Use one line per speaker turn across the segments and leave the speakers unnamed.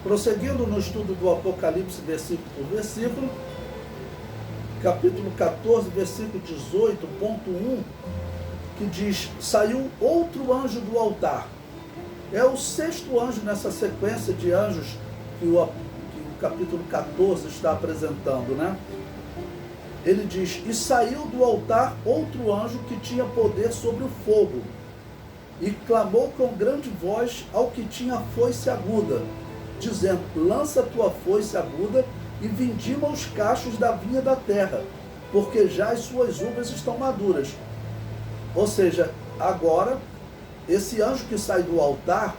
Prosseguindo no estudo do Apocalipse, versículo por versículo, capítulo 14, versículo 18, ponto 1, que diz: saiu outro anjo do altar. É o sexto anjo nessa sequência de anjos que o capítulo 14 está apresentando, né? Ele diz: e saiu do altar outro anjo que tinha poder sobre o fogo, e clamou com grande voz ao que tinha a foice aguda, dizendo: lança a tua foice aguda e vindima os cachos da vinha da terra, porque já as suas uvas estão maduras. Ou seja, agora, esse anjo que sai do altar,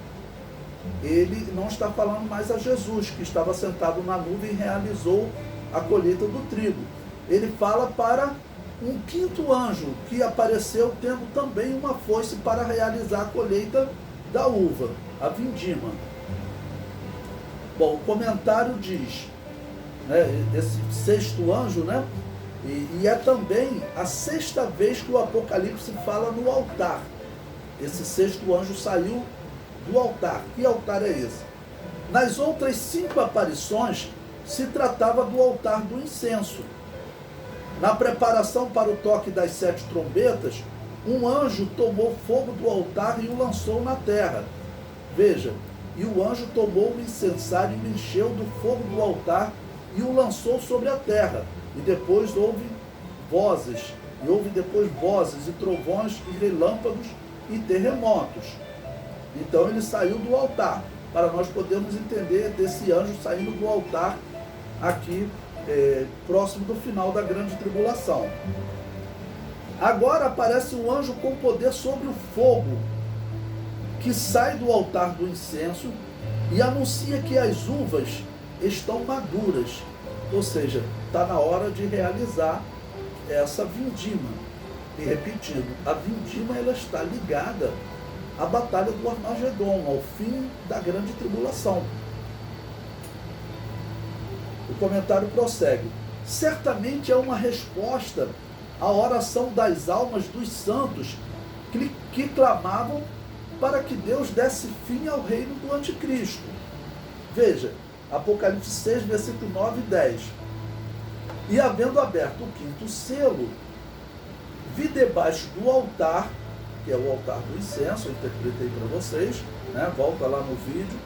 ele não está falando mais a Jesus, que estava sentado na nuvem e realizou a colheita do trigo. Ele fala para um quinto anjo, que apareceu tendo também uma foice para realizar a colheita da uva, a vindima. Bom, o comentário diz, né, esse sexto anjo, né, e é também a sexta vez que o Apocalipse fala no altar. Esse sexto anjo saiu do altar. Que altar é esse? Nas outras 5 aparições, se tratava do altar do incenso. Na preparação para o toque das 7 trombetas, um anjo tomou fogo do altar e o lançou na terra. Veja, e o anjo tomou o incensário e o encheu do fogo do altar e o lançou sobre a terra. E depois houve vozes, e trovões, e relâmpagos, e terremotos. Então ele saiu do altar, para nós podermos entender desse anjo saindo do altar aqui, próximo do final da grande tribulação. Agora aparece um anjo com poder sobre o fogo, que sai do altar do incenso e anuncia que as uvas estão maduras. Ou seja, está na hora de realizar essa vindima. E repetindo, a vindima ela está ligada à batalha do Armagedon, ao fim da grande tribulação. O comentário prossegue: certamente é uma resposta à oração das almas dos santos que clamavam para que Deus desse fim ao reino do anticristo. Veja, Apocalipse 6, versículo 9 e 10. E havendo aberto o quinto selo, vi debaixo do altar, que é o altar do incenso, eu interpretei para vocês, né? Volta lá no vídeo.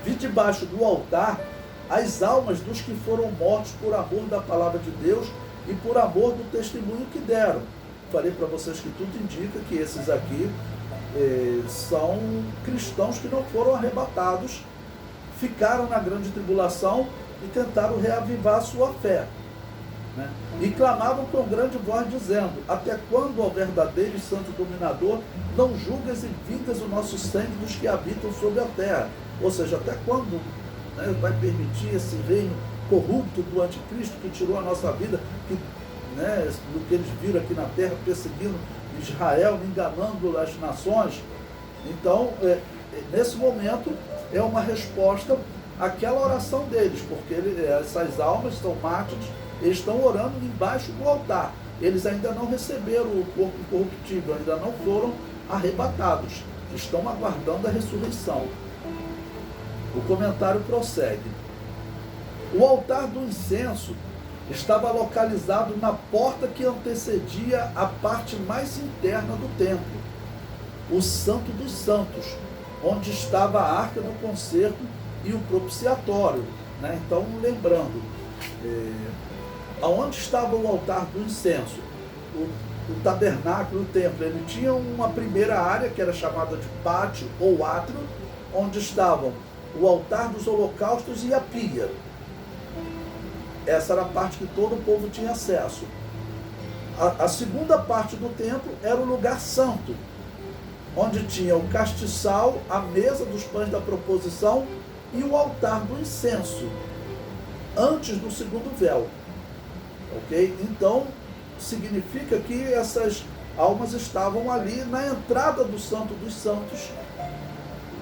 Vi debaixo do altar as almas dos que foram mortos por amor da palavra de Deus e por amor do testemunho que deram. Falei para vocês que tudo indica que esses aqui são cristãos que não foram arrebatados, ficaram na grande tribulação e tentaram reavivar a sua fé, né? E clamavam com grande voz, dizendo: até quando, ó verdadeiro e santo dominador, não julgas e vingas o nosso sangue dos que habitam sobre a terra? Ou seja, até quando, né, vai permitir esse reino corrupto do anticristo que tirou a nossa vida, que, né, do que eles viram aqui na terra, perseguindo Israel, enganando as nações? Então, nesse momento, é uma resposta àquela oração deles, porque essas almas são mártires, eles estão orando embaixo do altar. Eles ainda não receberam o corpo incorruptível, ainda não foram arrebatados, estão aguardando a ressurreição. O comentário prossegue: o altar do incenso estava localizado na porta que antecedia a parte mais interna do templo, o Santo dos Santos, onde estava a Arca do Concerto e o propiciatório, né? Então, lembrando, aonde estava o altar do incenso? O tabernáculo, o templo, ele tinha uma primeira área que era chamada de pátio ou átrio, onde estavam o altar dos holocaustos e a pia. Essa era a parte que todo o povo tinha acesso. A segunda parte do templo era o lugar santo, onde tinha o castiçal, a mesa dos pães da proposição e o altar do incenso, antes do segundo véu. Ok? Então, significa que essas almas estavam ali na entrada do Santo dos Santos,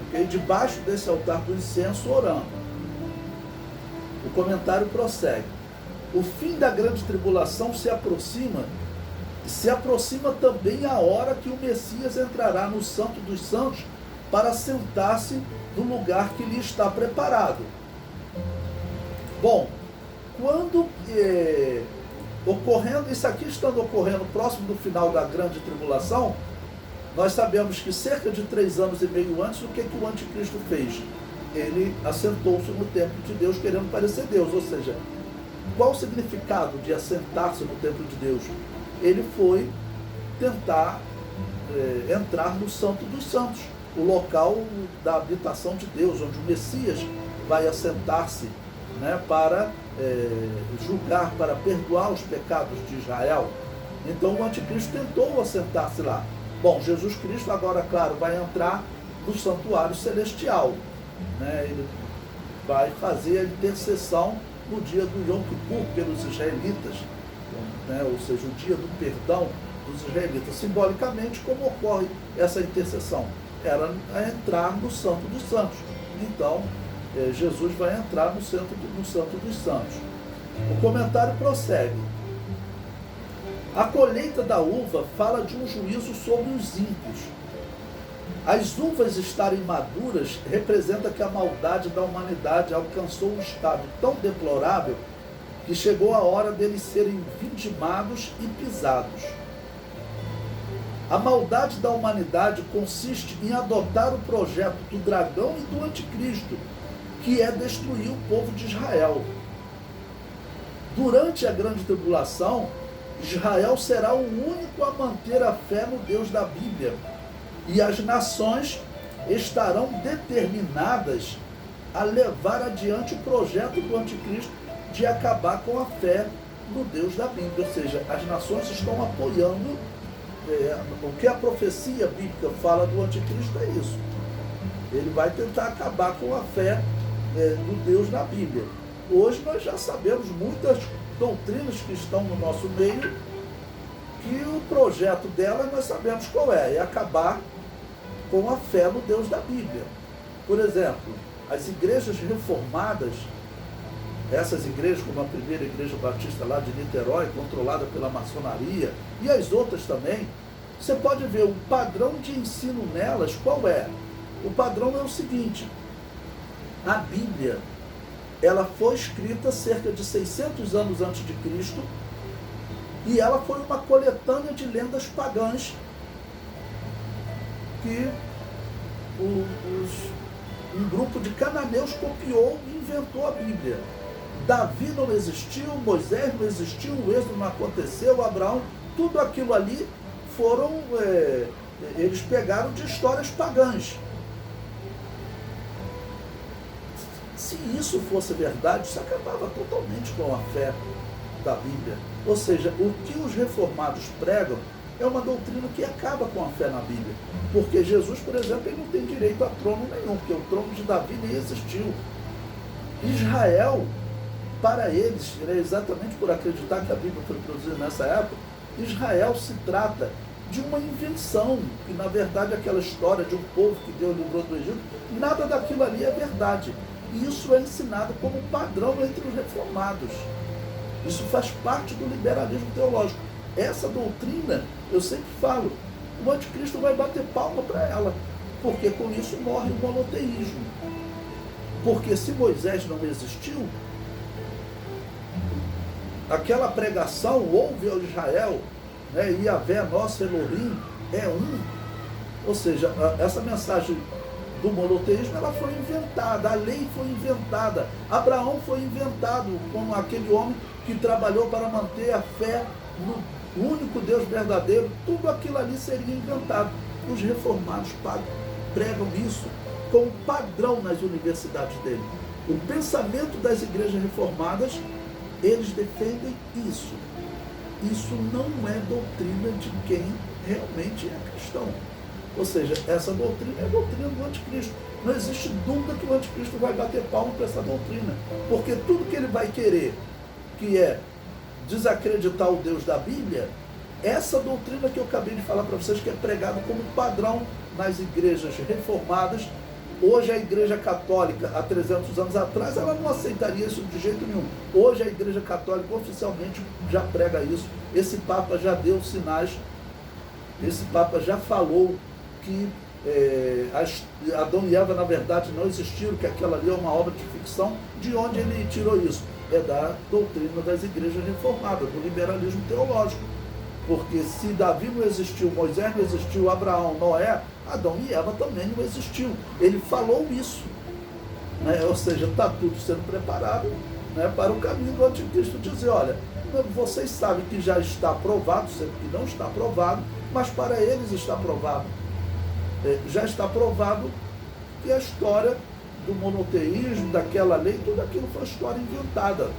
okay? Debaixo desse altar do incenso, orando. O comentário prossegue: o fim da grande tribulação se aproxima também a hora que o Messias entrará no Santo dos Santos para sentar-se no lugar que lhe está preparado. Bom, quando ocorrendo, isso aqui estando ocorrendo próximo do final da grande tribulação, nós sabemos que cerca de 3 anos e meio antes, o que o anticristo fez? Ele assentou-se no templo de Deus querendo parecer Deus, ou seja, qual o significado de assentar-se no templo de Deus? Ele foi tentar entrar no Santo dos Santos, o local da habitação de Deus, onde o Messias vai assentar-se, né, para julgar, para perdoar os pecados de Israel. Então o anticristo tentou assentar-se lá. Bom, Jesus Cristo agora, claro, vai entrar no santuário celestial, né? Ele vai fazer a intercessão no dia do Yom Kippur pelos israelitas, né? Ou seja, o dia do perdão dos israelitas. Simbolicamente, como ocorre essa intercessão? Era entrar no Santo dos Santos. Então, Jesus vai entrar no Santo dos Santos. O comentário prossegue. A colheita da uva fala de um juízo sobre os ímpios. As uvas estarem maduras representa que a maldade da humanidade alcançou um estado tão deplorável que chegou a hora deles serem vindimados e pisados. A maldade da humanidade consiste em adotar o projeto do dragão e do anticristo, que é destruir o povo de Israel. Durante a grande tribulação, Israel será o único a manter a fé no Deus da Bíblia, e as nações estarão determinadas a levar adiante o projeto do anticristo de acabar com a fé no Deus da Bíblia. Ou seja, as nações estão apoiando o que a profecia bíblica fala do anticristo. É isso. Ele vai tentar acabar com a fé do Deus da Bíblia. Hoje nós já sabemos muitas doutrinas que estão no nosso meio, que o projeto delas nós sabemos qual é acabar com a fé no Deus da Bíblia. Por exemplo, as igrejas reformadas, essas igrejas, como a primeira igreja batista lá de Niterói, controlada pela maçonaria, e as outras também, você pode ver o padrão de ensino nelas, qual é? O padrão é o seguinte: a Bíblia, ela foi escrita cerca de 600 anos antes de Cristo, e ela foi uma coletânea de lendas pagãs que um grupo de cananeus copiou e inventou a Bíblia. Davi não existiu, Moisés não existiu, o Êxodo não aconteceu, Abraão, tudo aquilo ali foram, eles pegaram de histórias pagãs. Se isso fosse verdade, isso acabava totalmente com a fé da Bíblia. Ou seja, o que os reformados pregam é uma doutrina que acaba com a fé na Bíblia. Porque Jesus, por exemplo, ele não tem direito a trono nenhum, porque o trono de Davi nem existiu. Israel, para eles, exatamente por acreditar que a Bíblia foi produzida nessa época, Israel se trata de uma invenção, que na verdade aquela história de um povo que Deus livrou do Egito, nada daquilo ali é verdade. E isso é ensinado como padrão entre os reformados. Isso faz parte do liberalismo teológico. Essa doutrina, eu sempre falo, o anticristo vai bater palma para ela, porque com isso morre o monoteísmo. Porque se Moisés não existiu, aquela pregação, ouve ao Israel, né, Yahvé, nosso Elohim, é um. Ou seja, essa mensagem do monoteísmo, ela foi inventada, a lei foi inventada, Abraão foi inventado como aquele homem que trabalhou para manter a fé no único Deus verdadeiro. Tudo aquilo ali seria inventado. Os reformados pregam isso como padrão nas universidades dele. O pensamento das igrejas reformadas, eles defendem isso. Isso não é doutrina de quem realmente é cristão. Ou seja, essa doutrina é a doutrina do anticristo. Não existe dúvida que o anticristo vai bater palma para essa doutrina. Porque tudo que ele vai querer, que é desacreditar o Deus da Bíblia, essa doutrina que eu acabei de falar para vocês, que é pregada como padrão nas igrejas reformadas. Hoje a igreja católica, há 300 anos atrás, ela não aceitaria isso de jeito nenhum. Hoje a igreja católica oficialmente já prega isso. Esse Papa já deu sinais, esse Papa já falou que Adão e Eva, na verdade, não existiram, que aquela ali é uma obra de ficção. De onde ele tirou isso? É da doutrina das igrejas reformadas, do liberalismo teológico. Porque se Davi não existiu, Moisés não existiu, Abraão, Noé, Adão e Eva também não existiu. Ele falou isso. Né? Ou seja, está tudo sendo preparado, né, para o caminho do anticristo dizer, olha, vocês sabem que já está provado, sendo que não está provado, mas para eles está provado. Já está provado que a história do monoteísmo, daquela lei, tudo aquilo foi história inventada.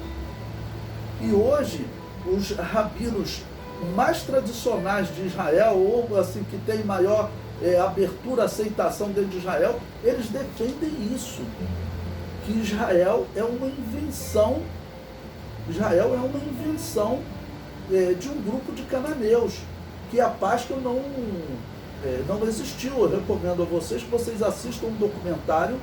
E hoje, os rabinos mais tradicionais de Israel, ou assim, que tem maior abertura, aceitação dentro de Israel, eles defendem isso, que Israel é uma invenção de um grupo de cananeus, que a Páscoa não existiu. Eu recomendo a vocês que vocês assistam um documentário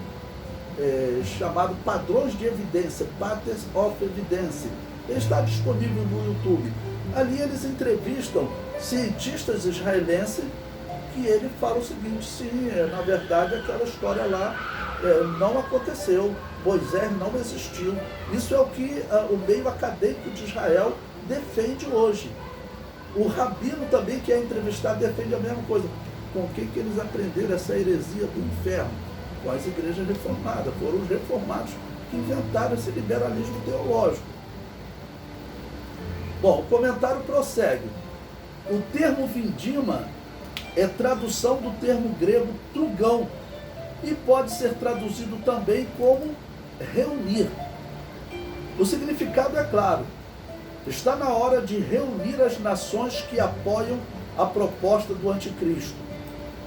chamado Padrões de Evidência, Patterns of Evidence. Ele está disponível no YouTube. Ali eles entrevistam cientistas israelenses que ele fala o seguinte, sim, na verdade aquela história lá não aconteceu, Moisés não existiu. Isso é o que o meio acadêmico de Israel defende hoje. O rabino também, que é entrevistado, defende a mesma coisa. Com o que eles aprenderam essa heresia do inferno? Com as igrejas reformadas. Foram os reformados que inventaram esse liberalismo teológico. Bom, o comentário prossegue. O termo vindima é tradução do termo grego trugão e pode ser traduzido também como reunir. O significado é claro. Está na hora de reunir as nações que apoiam a proposta do anticristo.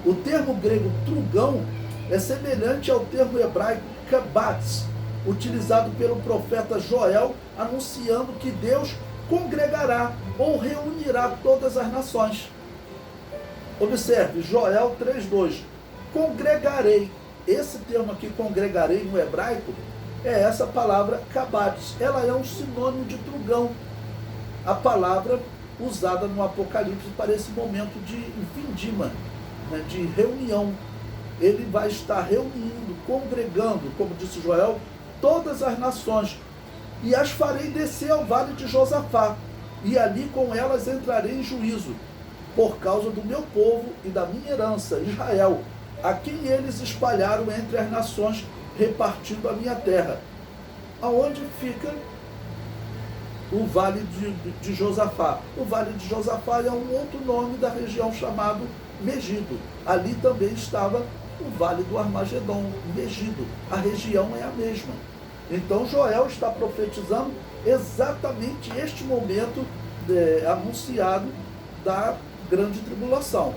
O termo grego trugão é semelhante ao termo hebraico kabatz, utilizado pelo profeta Joel, anunciando que Deus congregará ou reunirá todas as nações. Observe, Joel 3:2. Congregarei. Esse termo aqui, congregarei, no hebraico, é essa palavra kabatz. Ela é um sinônimo de trugão. A palavra usada no Apocalipse para esse momento de vindima, né, de reunião. Ele vai estar reunindo, congregando, como disse Joel, todas as nações, e as farei descer ao vale de Josafá, e ali com elas entrarei em juízo, por causa do meu povo e da minha herança, Israel, a quem eles espalharam entre as nações, repartindo a minha terra. Aonde fica o vale de Josafá? O vale de Josafá é um outro nome da região chamado Megido. Ali também estava o vale do Armagedon, Megido. A região é a mesma. Então Joel está profetizando exatamente este momento anunciado da grande tribulação.